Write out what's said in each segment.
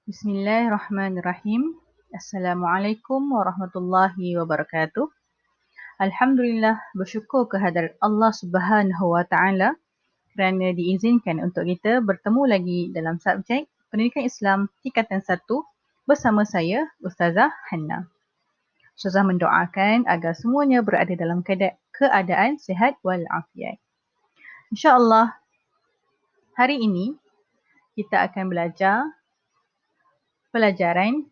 Bismillahirrahmanirrahim. Assalamualaikum warahmatullahi wabarakatuh. Alhamdulillah, bersyukur kehadrat Allah Subhanahu wa taala kerana diizinkan untuk kita bertemu lagi dalam subjek Pendidikan Islam tingkatan 1 bersama saya Ustazah Hanna. Ustazah mendoakan agar semuanya berada dalam keadaan sihat wal afiat. Insya-Allah hari ini kita akan belajar pelajaran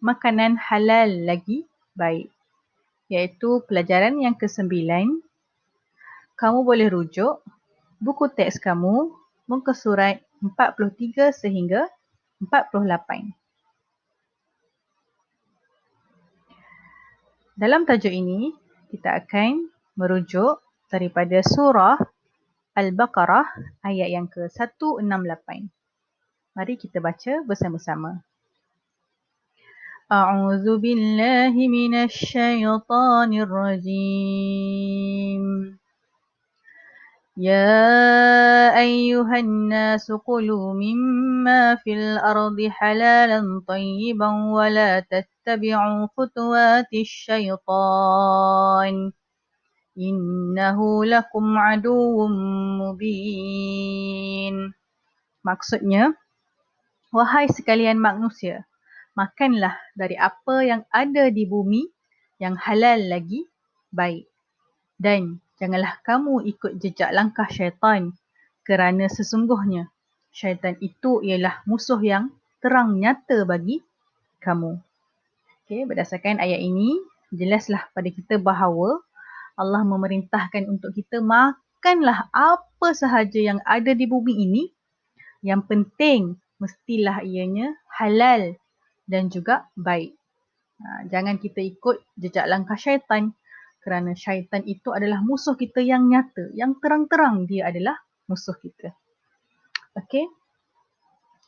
makanan halal lagi baik, iaitu pelajaran yang ke-9. Kamu boleh rujuk buku teks kamu muka surat 43 sehingga 48. Dalam tajuk ini kita akan merujuk daripada surah Al-Baqarah ayat yang ke-168. Mari kita baca bersama-sama. A'udzu billahi minasy syaithanir rajim. يا أيها الناس كلوا مما في الأرض حلالا طيبا ولا تتبعوا خطوات الشيطان إنه لكم عدو مبين. Maksudnya, wahai sekalian manusia, makanlah dari apa yang ada di bumi yang halal lagi baik. Dan janganlah kamu ikut jejak langkah syaitan kerana sesungguhnya syaitan itu ialah musuh yang terang nyata bagi kamu. Okay, berdasarkan ayat ini, jelaslah pada kita bahawa Allah memerintahkan untuk kita makanlah apa sahaja yang ada di bumi ini. Yang penting mestilah ianya halal dan juga baik. Jangan kita ikut jejak langkah syaitan. Kerana syaitan itu adalah musuh kita yang nyata. Yang terang-terang dia adalah musuh kita. Okey.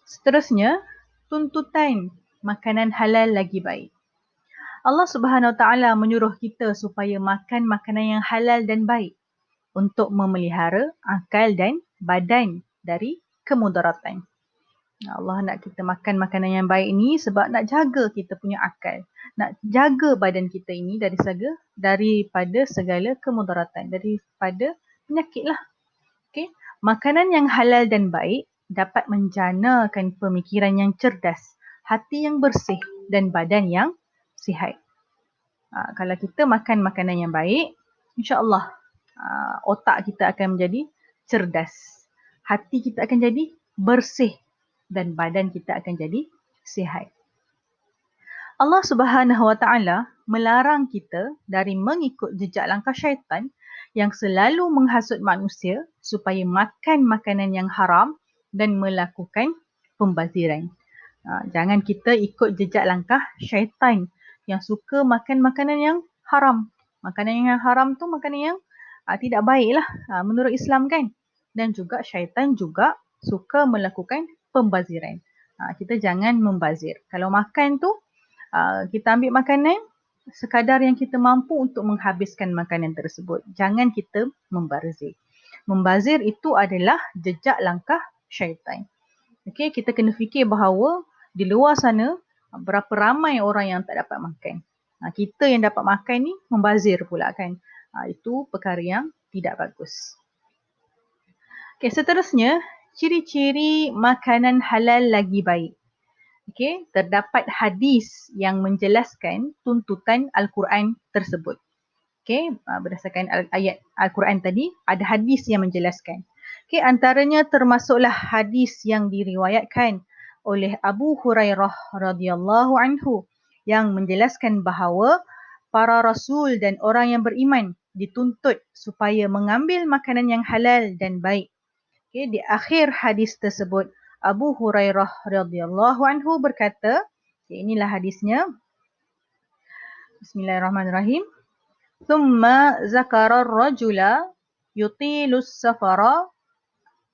Seterusnya, tuntutan makanan halal lagi baik. Allah Subhanahu Wa Taala menyuruh kita supaya makan makanan yang halal dan baik untuk memelihara akal dan badan dari kemudaratan. Allah nak kita makan makanan yang baik ni sebab nak jaga kita punya akal. Nak jaga badan kita ini daripada segala kemudaratan, daripada penyakit lah. Okay. Makanan yang halal dan baik dapat menjanakan pemikiran yang cerdas, hati yang bersih dan badan yang sihat. Kalau kita makan makanan yang baik, insya-Allah otak kita akan menjadi cerdas. Hati kita akan jadi bersih dan badan kita akan jadi sihat. Allah Subhanahu Wa Taala melarang kita dari mengikut jejak langkah syaitan yang selalu menghasut manusia supaya makan makanan yang haram dan melakukan pembaziran. Jangan kita ikut jejak langkah syaitan yang suka makan makanan yang haram. Makanan yang haram tu makanan yang tidak baiklah menurut Islam kan. Dan juga syaitan juga suka melakukan pembaziran. Kita jangan membazir. Kalau makan tu, kita ambil makanan sekadar yang kita mampu untuk menghabiskan makanan tersebut. Jangan kita membazir. Membazir itu adalah jejak langkah syaitan. Okey, kita kena fikir bahawa di luar sana berapa ramai orang yang tak dapat makan. Kita yang dapat makan ni membazir pula kan. Itu perkara yang tidak bagus. Okey, seterusnya, ciri-ciri makanan halal lagi baik. Okey, terdapat hadis yang menjelaskan tuntutan Al-Quran tersebut. Okey, berdasarkan ayat Al-Quran tadi, ada hadis yang menjelaskan. Okey, antaranya termasuklah hadis yang diriwayatkan oleh Abu Hurairah radhiyallahu anhu yang menjelaskan bahawa para rasul dan orang yang beriman dituntut supaya mengambil makanan yang halal dan baik. Okay, di akhir hadis tersebut, Abu Hurairah radhiyallahu anhu berkata, inilah hadisnya. Bismillahirrahmanirrahim. Thumma zakara ar-rajula yutilus safara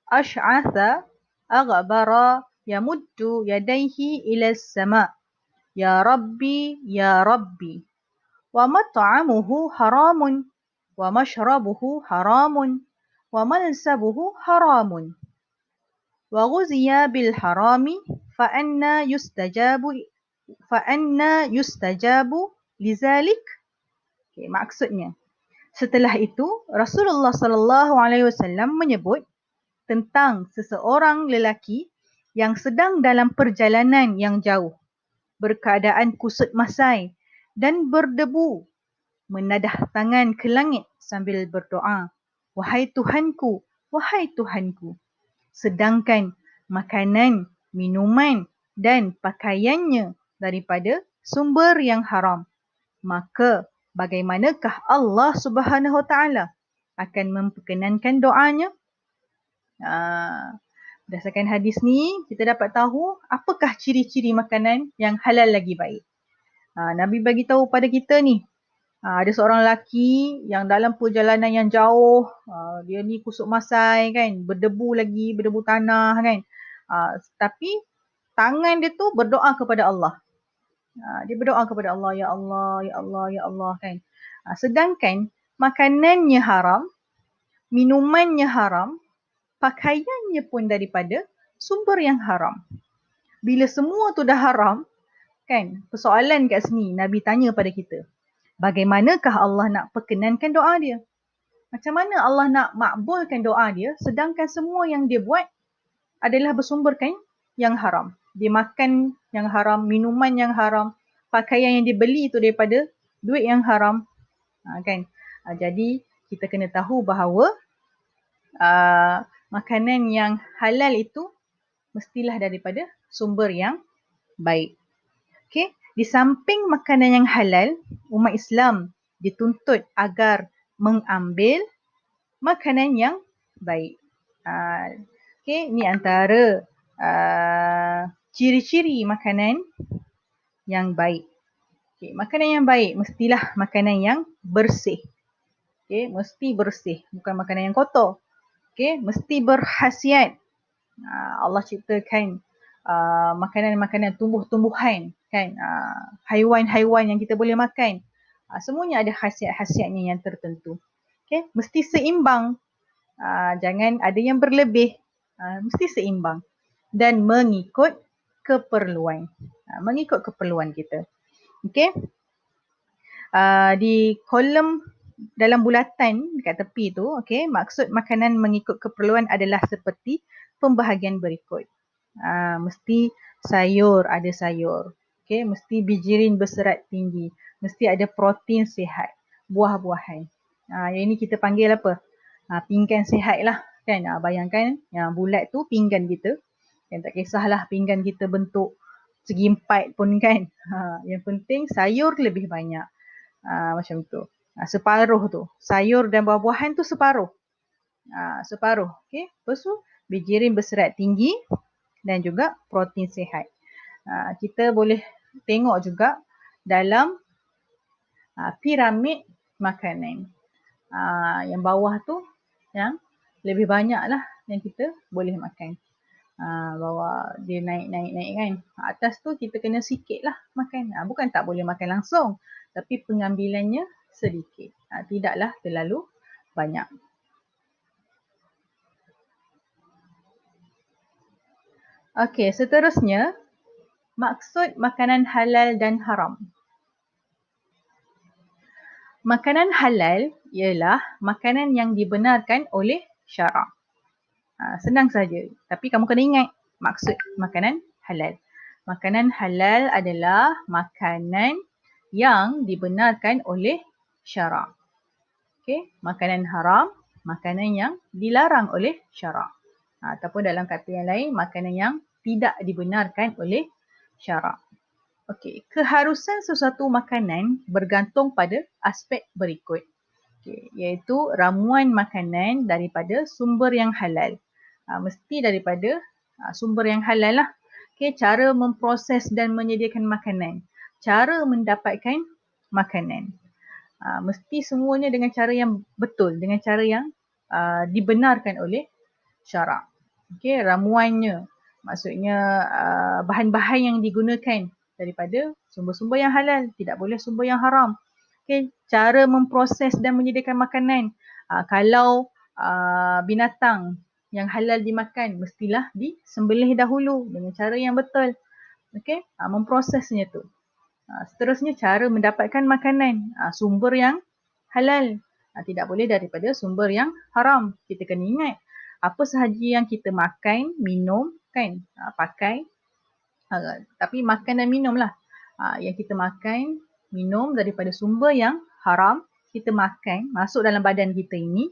ash'atha aghbara yamuddu yadayhi ila as-sama' ya rabbi ya rabbi wa mat'amuhu haramun wa mashrabuhu haramun wa malsabuhu haramun wa ghuziya bil harami فأنا يستجاب فأنا يستجاب لذلك. Okay, maksudnya, setelah itu Rasulullah sallallahu alaihi wasallam menyebut tentang seseorang lelaki yang sedang dalam perjalanan yang jauh, berkeadaan kusut masai dan berdebu, menadah tangan ke langit sambil berdoa, "Wahai Tuhanku, wahai Tuhanku." Sedangkan makanan, minuman dan pakaiannya daripada sumber yang haram, maka bagaimanakah Allah Subhanahu Wa Taala akan memperkenankan doanya? Berdasarkan hadis ni, kita dapat tahu apakah ciri-ciri makanan yang halal lagi baik. Nabi bagi tahu pada kita ni, ada seorang lelaki yang dalam perjalanan yang jauh, dia ni kusut masai kan, berdebu lagi, berdebu tanah kan. Tapi tangan dia tu berdoa kepada Allah. Dia berdoa kepada Allah, ya Allah, ya Allah, ya Allah kan. Sedangkan makanannya haram, minumannya haram, pakaiannya pun daripada sumber yang haram. Bila semua tu dah haram, kan, persoalan kat sini Nabi tanya pada kita, bagaimanakah Allah nak perkenankan doa dia? Macam mana Allah nak makbulkan doa dia sedangkan semua yang dia buat adalah bersumberkan yang haram. Dia makan yang haram, minuman yang haram, pakaian yang dia beli tu daripada duit yang haram. Kan? Jadi kita kena tahu bahawa makanan yang halal itu mestilah daripada sumber yang baik. Okay? Di samping makanan yang halal, umat Islam dituntut agar mengambil makanan yang baik. Okay, ini antara ciri-ciri makanan yang baik. Okay, makanan yang baik mestilah makanan yang bersih. Okay, mesti bersih, bukan makanan yang kotor. Okay, mesti berkhasiat. Allah ciptakan makanan-makanan tumbuh-tumbuhan, kan, haiwan-haiwan yang kita boleh makan. Semuanya ada khasiat-khasiatnya yang tertentu. Okay, mesti seimbang. Jangan ada yang berlebih. Mesti seimbang dan mengikut keperluan. Mengikut keperluan kita. Okay. Di kolom dalam bulatan dekat tepi tu, okay, maksud makanan mengikut keperluan adalah seperti pembahagian berikut. Mesti sayur, ada sayur. Okay, mesti bijirin berserat tinggi. Mesti ada protein sihat. Buah-buahan. Yang ini kita panggil apa? Pinggan sihat lah. Kan? Bayangkan yang bulat tu pinggan kita. Yang tak kisahlah pinggan kita bentuk segi empat pun kan. Yang penting sayur lebih banyak. Macam tu. Separuh tu. Sayur dan buah-buahan tu separuh. Separuh. Okay. Lepas tu bijirin berserat tinggi dan juga protein sihat. Kita boleh tengok juga dalam piramid makanan. Yang bawah tu yang lebih banyak lah yang kita boleh makan. Bawah dia naik kan. Atas tu kita kena sikit lah makan. Bukan tak boleh makan langsung. Tapi pengambilannya sedikit. Tidaklah terlalu banyak. Okey, seterusnya. Maksud makanan halal dan haram. Makanan halal ialah makanan yang dibenarkan oleh syarak. Senang saja. Tapi kamu kena ingat maksud makanan halal. Makanan halal adalah makanan yang dibenarkan oleh syarak. Okay? Makanan haram, makanan yang dilarang oleh syarak. Ataupun dalam kata yang lain, makanan yang tidak dibenarkan oleh syarak. Okey, keharusan sesuatu makanan bergantung pada aspek berikut. Okay, iaitu ramuan makanan daripada sumber yang halal. Mesti daripada sumber yang halal lah. Okay, cara memproses dan menyediakan makanan. Cara mendapatkan makanan. Mesti semuanya dengan cara yang betul, dengan cara yang dibenarkan oleh syarak. Okay, ramuannya. Maksudnya bahan-bahan yang digunakan daripada sumber-sumber yang halal, tidak boleh sumber yang haram. Okay, cara memproses dan menyediakan makanan. Kalau binatang yang halal dimakan mestilah disembelih dahulu dengan cara yang betul. Okey, memprosesnya tu. Seterusnya cara mendapatkan makanan, sumber yang halal. Tidak boleh daripada sumber yang haram. Kita kena ingat apa sahaja yang kita makan, minum kan, pakai, tapi makan dan minum lah. Yang kita makan, minum daripada sumber yang haram, kita makan, masuk dalam badan kita ini,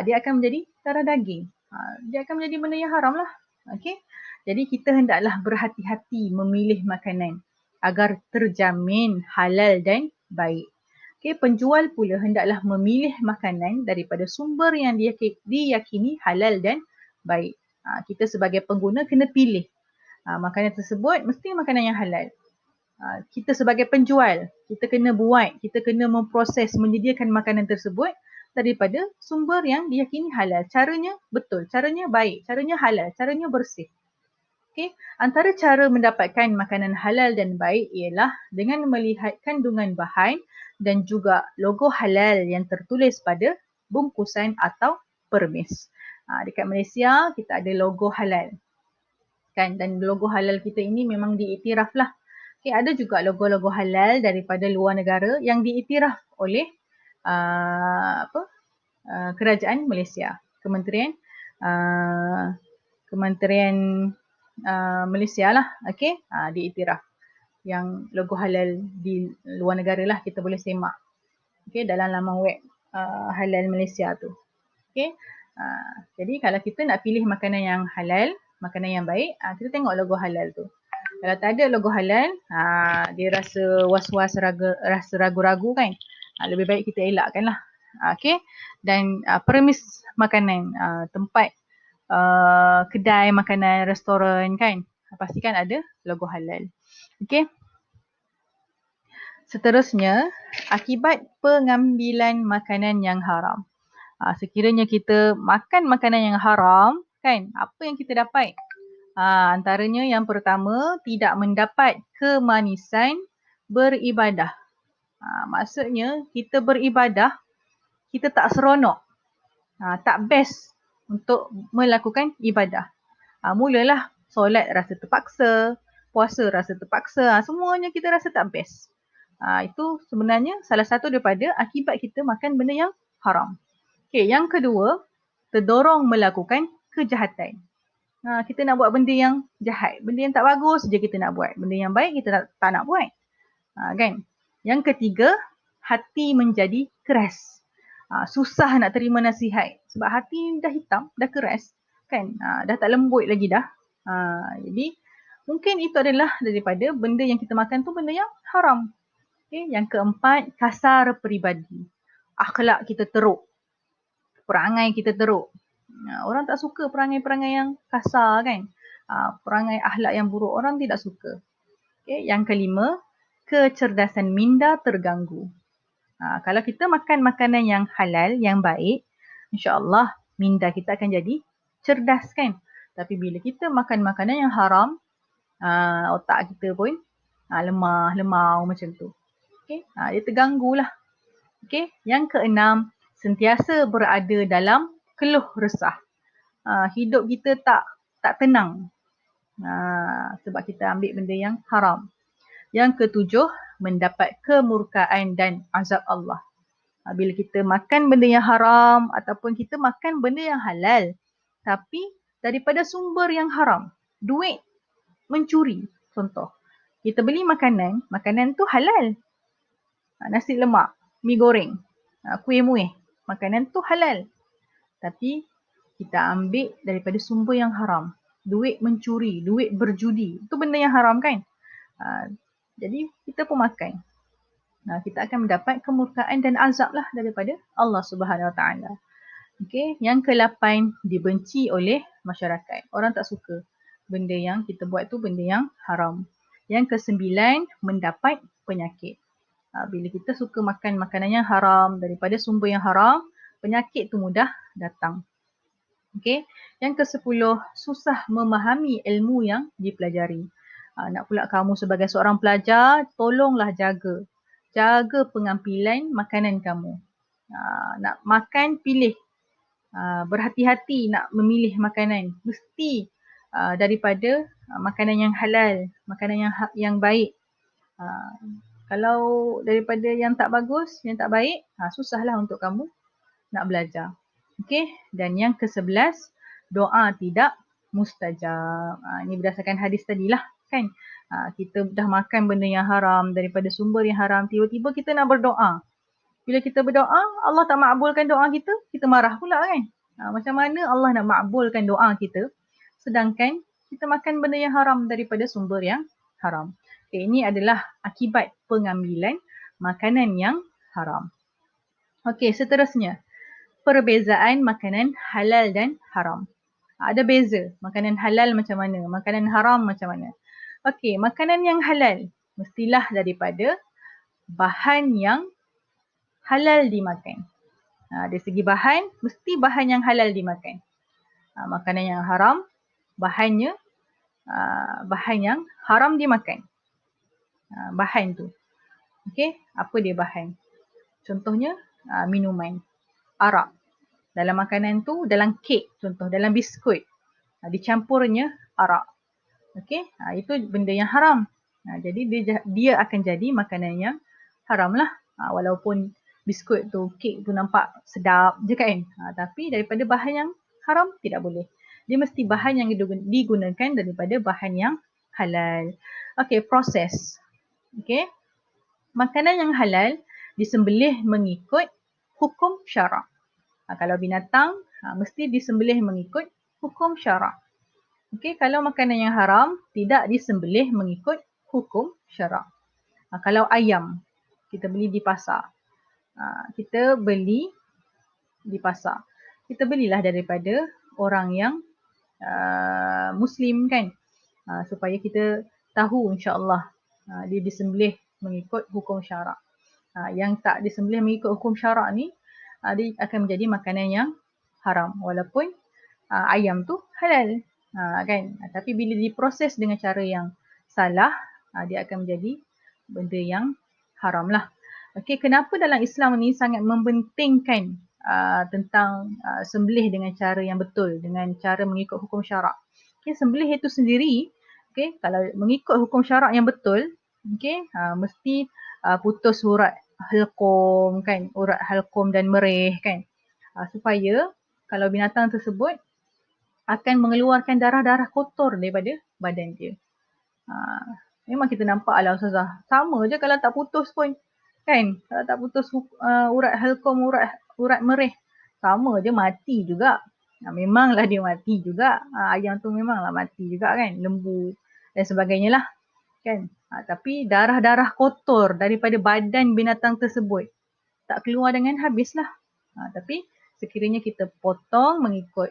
dia akan menjadi darah daging. Dia akan menjadi benda yang haram lah. Okay? Jadi kita hendaklah berhati-hati memilih makanan agar terjamin halal dan baik. Okay, penjual pula hendaklah memilih makanan daripada sumber yang diyakini halal dan baik. Kita sebagai pengguna kena pilih. Makanan tersebut mesti makanan yang halal. Kita sebagai penjual, kita kena buat, kita kena memproses, menyediakan makanan tersebut daripada sumber yang diyakini halal. Caranya betul, caranya baik, caranya halal, caranya bersih. Okay. Antara cara mendapatkan makanan halal dan baik ialah dengan melihat kandungan bahan dan juga logo halal yang tertulis pada bungkusan atau permis. Dekat Malaysia kita ada logo halal. Kan, dan logo halal kita ini memang diiktiraf lah. Okay, ada juga logo-logo halal daripada luar negara yang diiktiraf oleh kerajaan Malaysia. Kementerian Malaysia lah, okay, diiktiraf. Yang logo halal di luar negara lah kita boleh semak. Okay, dalam laman web halal Malaysia tu. Okay, jadi kalau kita nak pilih makanan yang halal, makanan yang baik, kita tengok logo halal tu. Kalau tak ada logo halal, dia rasa was-was, rasa ragu-ragu kan. Lebih baik kita elakkan lah. Okay, dan permis makanan, tempat kedai makanan, restoran kan, pastikan ada logo halal. Okay. Seterusnya, akibat pengambilan makanan yang haram. Sekiranya kita makan makanan yang haram, kan, apa yang kita dapat? Antaranya yang pertama, tidak mendapat kemanisan beribadah. Maksudnya, kita beribadah, kita tak seronok, tak best untuk melakukan ibadah. Mulalah solat rasa terpaksa, puasa rasa terpaksa, semuanya kita rasa tak best. Itu sebenarnya salah satu daripada akibat kita makan benda yang haram. Okay, yang kedua, terdorong melakukan kejahatan. Kita nak buat benda yang jahat, benda yang tak bagus saja kita nak buat. Benda yang baik kita tak nak buat. Kan? Yang ketiga, hati menjadi keras. Susah nak terima nasihat sebab hati dah hitam, dah keras. Kan? Dah tak lembut lagi dah. Jadi, mungkin itu adalah daripada benda yang kita makan tu benda yang haram. Okay? Yang keempat, kasar peribadi. Akhlak kita teruk. Perangai kita teruk. Orang tak suka perangai-perangai yang kasar kan. Perangai akhlak yang buruk orang tidak suka. Okay. Yang kelima, kecerdasan minda terganggu. Kalau kita makan makanan yang halal, yang baik, insya-Allah minda kita akan jadi cerdas kan. Tapi bila kita makan makanan yang haram, otak kita pun lemah macam tu. Okay. Dia terganggulah. Okay. Yang keenam, sentiasa berada dalam keluh resah. Hidup kita tak tenang. Sebab kita ambil benda yang haram. Yang ketujuh, mendapat kemurkaan dan azab Allah. Bila kita makan benda yang haram ataupun kita makan benda yang halal, tapi daripada sumber yang haram, duit mencuri. Contoh, kita beli makanan tu halal. Nasi lemak, mi goreng, kuih muih, makanan tu halal. Tapi kita ambil daripada sumber yang haram. Duit mencuri, duit berjudi. Itu benda yang haram kan? Jadi kita pun makan. Kita akan mendapat kemurkaan dan azab lah daripada Allah Subhanahu Wa Taala. Okay. Yang ke-8, dibenci oleh masyarakat. Orang tak suka benda yang kita buat tu benda yang haram. Yang ke-9, mendapat penyakit. Bila kita suka makan makanan yang haram daripada sumber yang haram, penyakit tu mudah datang. Okay. Yang ke-10, susah memahami ilmu yang dipelajari. Nak pula kamu sebagai seorang pelajar, tolonglah jaga pengampilan makanan kamu. Nak makan, pilih berhati-hati nak memilih makanan. Mesti daripada makanan yang halal, makanan yang baik. Kalau daripada yang tak bagus, yang tak baik, susahlah untuk kamu nak belajar. Okey, dan yang ke-11, doa tidak mustajab. Ini berdasarkan hadis tadilah kan. Kita dah makan benda yang haram daripada sumber yang haram, tiba-tiba kita nak berdoa. Bila kita berdoa, Allah tak makbulkan doa kita, kita marah pula kan. Macam mana Allah nak makbulkan doa kita, sedangkan kita makan benda yang haram daripada sumber yang haram. Okay, ini adalah akibat pengambilan makanan yang haram. Okey, seterusnya. Perbezaan makanan halal dan haram. Ada beza. Makanan halal macam mana? Makanan haram macam mana? Okey, makanan yang halal mestilah daripada bahan yang halal dimakan. Dari segi bahan, mesti bahan yang halal dimakan. Makanan yang haram, bahannya bahan yang haram dimakan. Bahan tu. Okey, apa dia bahan? Contohnya, minuman, arak. Dalam makanan tu, dalam kek contoh, dalam biskut, dicampurnya arak. Okey, itu benda yang haram. Jadi dia akan jadi makanan yang haram lah. Walaupun biskut tu, kek tu nampak sedap je kan. Tapi daripada bahan yang haram, tidak boleh. Dia mesti bahan yang digunakan daripada bahan yang halal. Okey, proses. Okey, makanan yang halal disembelih mengikut hukum syarak. Kalau binatang, mesti disembelih mengikut hukum syarak. Okey, kalau makanan yang haram, tidak disembelih mengikut hukum syarak. Kalau ayam, kita beli di pasar. Kita beli di pasar. Kita belilah daripada orang yang Muslim kan. Supaya kita tahu insya-Allah dia disembelih mengikut hukum syarak. Yang tak disembelih mengikut hukum syarak ni, dia akan menjadi makanan yang haram. Walaupun ayam tu halal. Kan? Tapi bila diproses dengan cara yang salah, dia akan menjadi benda yang haram lah. Okey, kenapa dalam Islam ni sangat mempentingkan tentang sembelih dengan cara yang betul, dengan cara mengikut hukum syarak. Okey, sembelih itu sendiri, okey, kalau mengikut hukum syarak yang betul, okey, mesti putus urat halqum kan, urat halqum dan merih kan. Supaya kalau binatang tersebut akan mengeluarkan darah-darah kotor daripada badan dia. Memang kita nampak lah Ustazah, sama je kalau tak putus pun kan. Kalau tak putus urat halqum, urat merih, sama je mati juga. Memanglah dia mati juga. Ayam tu memanglah mati juga kan, lembu dan sebagainya lah kan. Tapi darah-darah kotor daripada badan binatang tersebut tak keluar dengan habislah. Tapi sekiranya kita potong mengikut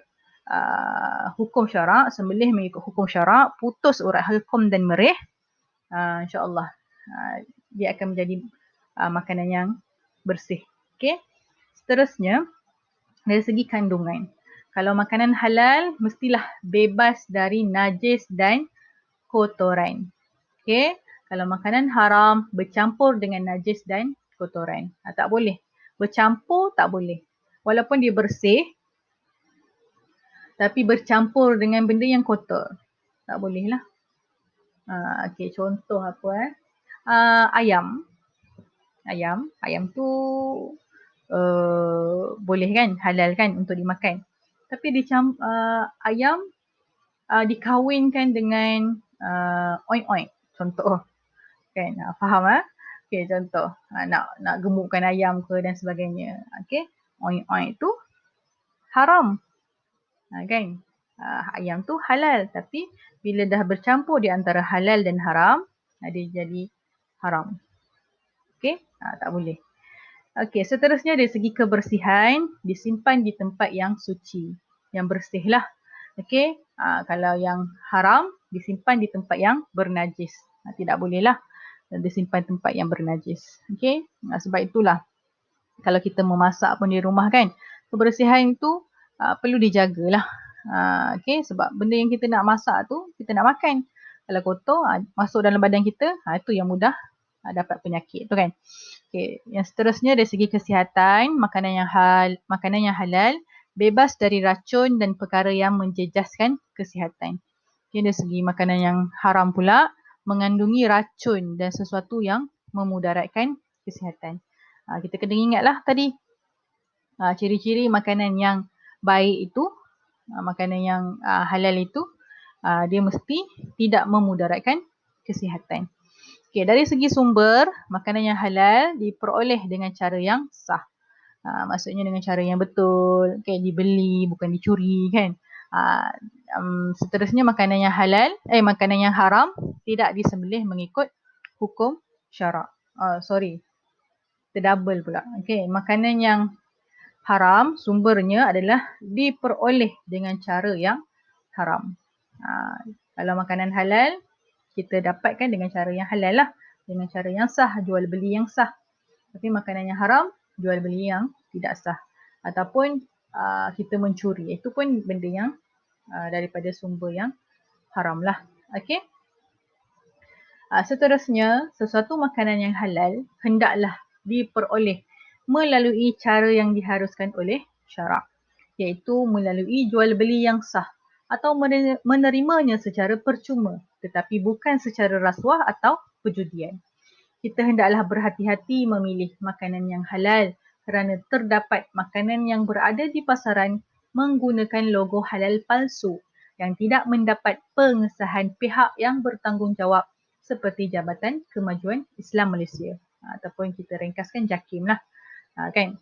hukum syarak, sembelih mengikut hukum syarak, putus urat halqum dan merih, insya-Allah dia akan menjadi makanan yang bersih. Okey. Seterusnya, dari segi kandungan. Kalau makanan halal mestilah bebas dari najis dan kotoran. Okey. Kalau makanan haram bercampur dengan najis dan kotoran. Tak boleh. Bercampur tak boleh. Walaupun dia bersih, tapi bercampur dengan benda yang kotor, tak boleh lah. Okey, contoh apa ayam. Ayam tu boleh kan, halal kan untuk dimakan. Tapi ayam dikawinkan dengan oink-oink, contoh. Kan, faham Okey, contoh nak gemukkan ayam ke dan sebagainya. Okey, oink-oink tu haram. Kan? Ayam tu halal, tapi bila dah bercampur di antara halal dan haram, dia jadi haram. Okey, tak boleh. Okey, seterusnya dari segi kebersihan, disimpan di tempat yang suci, yang bersih lah. Okey, kalau yang haram disimpan di tempat yang bernajis. Tidak boleh lah disimpan tempat yang bernajis. Okey, sebab itulah kalau kita memasak pun di rumah kan, kebersihan itu perlu dijagalah. Okey, sebab benda yang kita nak masak tu, kita nak makan. Kalau kotor masuk dalam badan kita, itu yang mudah dapat penyakit tu kan. Okey, yang seterusnya dari segi kesihatan, makanan yang halal bebas dari racun dan perkara yang menjejaskan kesihatan. Okay, dari segi makanan yang haram pula mengandungi racun dan sesuatu yang memudaratkan kesihatan. Kita kena ingatlah tadi ciri-ciri makanan yang baik itu, makanan yang halal itu, dia mesti tidak memudaratkan kesihatan. Okay, dari segi sumber, makanan yang halal diperoleh dengan cara yang sah. Maksudnya dengan cara yang betul, okay, dibeli bukan dicuri kan. Seterusnya makanan yang halal, makanan yang haram tidak disembelih mengikut hukum syarak. Terdouble pula. Okay, makanan yang haram sumbernya adalah diperoleh dengan cara yang haram. Kalau makanan halal kita dapatkan dengan cara yang halal lah, dengan cara yang sah, jual beli yang sah. Tapi makanan yang haram jual beli yang tidak sah ataupun kita mencuri, itu pun benda yang daripada sumber yang haram lah. Okey. Seterusnya, sesuatu makanan yang halal hendaklah diperoleh melalui cara yang diharuskan oleh syarak, iaitu melalui jual beli yang sah atau menerimanya secara percuma tetapi bukan secara rasuah atau perjudian. Kita hendaklah berhati-hati memilih makanan yang halal kerana terdapat makanan yang berada di pasaran menggunakan logo halal palsu yang tidak mendapat pengesahan pihak yang bertanggungjawab seperti Jabatan Kemajuan Islam Malaysia ataupun kita ringkaskan JAKIM lah, kan.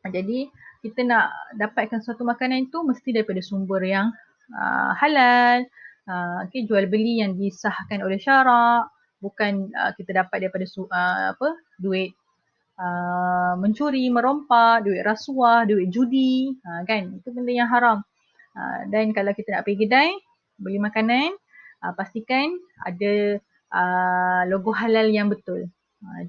Jadi kita nak dapatkan suatu makanan itu mesti daripada sumber yang halal, okay, jual beli yang disahkan oleh syarak, bukan kita dapat daripada duit mencuri, merompak, duit rasuah, duit judi, kan, itu benda yang haram. Dan kalau kita nak pergi kedai beli makanan, pastikan ada logo halal yang betul.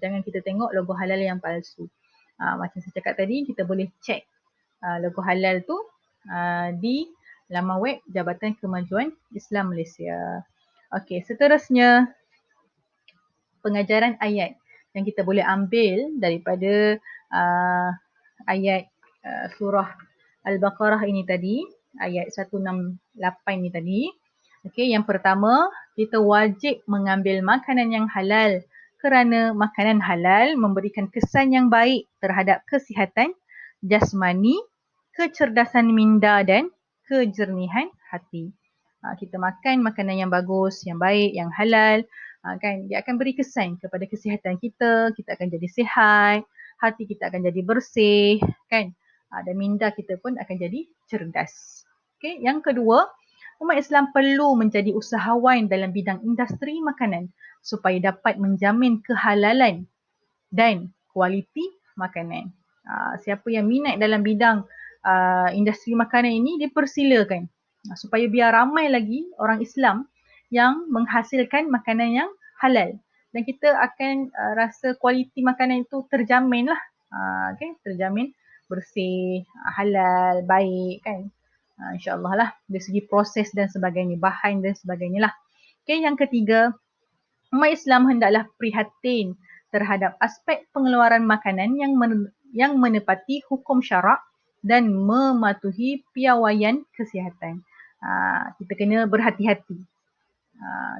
Jangan kita tengok logo halal yang palsu. Macam saya cakap tadi, kita boleh cek logo halal tu di laman web Jabatan Kemajuan Islam Malaysia. Okey, seterusnya pengajaran ayat yang kita boleh ambil daripada ayat surah Al-Baqarah ini tadi, ayat 168 ini tadi. Okey, yang pertama, kita wajib mengambil makanan yang halal kerana makanan halal memberikan kesan yang baik terhadap kesihatan jasmani, kecerdasan minda dan kejernihan hati. Kita makan makanan yang bagus, yang baik, yang halal, kan, dia akan beri kesan kepada kesihatan kita, kita akan jadi sihat, hati kita akan jadi bersih, kan, dan minda kita pun akan jadi cerdas. Okay. Yang kedua, umat Islam perlu menjadi usahawan dalam bidang industri makanan supaya dapat menjamin kehalalan dan kualiti makanan. Siapa yang minat dalam bidang industri makanan ini, dipersilakan supaya biar ramai lagi orang Islam yang menghasilkan makanan yang halal dan kita akan rasa kualiti makanan itu terjamin lah, okay? Terjamin bersih, halal, baik, kan, insyaAllah lah dari segi proses dan sebagainya, bahan dan sebagainya lah. Okay, yang ketiga, umat Islam hendaklah prihatin terhadap aspek pengeluaran makanan yang menepati hukum syarak dan mematuhi piawaian kesihatan. Kita kena berhati-hati.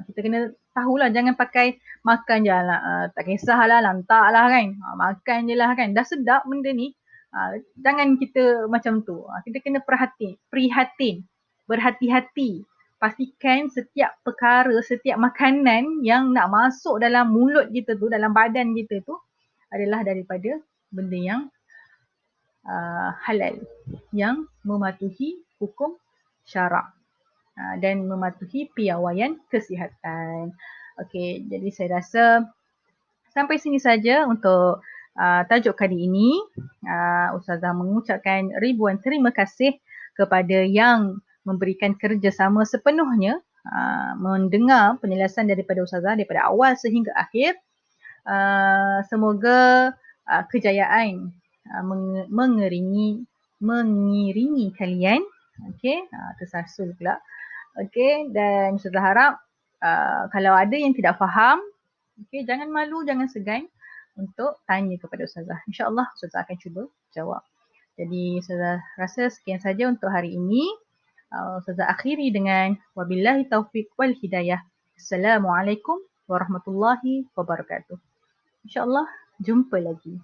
Kita kena tahulah, jangan pakai makan je lah, tak kisahlah, lantaklah kan, makan je lah kan, dah sedap benda ni. Jangan kita macam tu. Kita kena prihatin, berhati-hati. Pastikan setiap perkara, setiap makanan yang nak masuk dalam mulut kita tu, dalam badan kita tu adalah daripada benda yang halal, yang mematuhi hukum syarak dan mematuhi piawaian kesihatan. Okey, jadi saya rasa sampai sini saja untuk tajuk kali ini. Ustazah mengucapkan ribuan terima kasih kepada yang memberikan kerjasama sepenuhnya mendengar penjelasan daripada Ustazah daripada awal sehingga akhir. Semoga kejayaan mengiringi kalian. Okey, tersasul pula. Okey, dan Ustazah harap kalau ada yang tidak faham, okey, jangan malu, jangan segan untuk tanya kepada Ustazah. InsyaAllah Ustazah akan cuba jawab. Jadi saya rasa sekian saja untuk hari ini. Saya akhiri dengan wabillahi taufiq wal hidayah. Assalamualaikum warahmatullahi wabarakatuh. InsyaAllah jumpa lagi.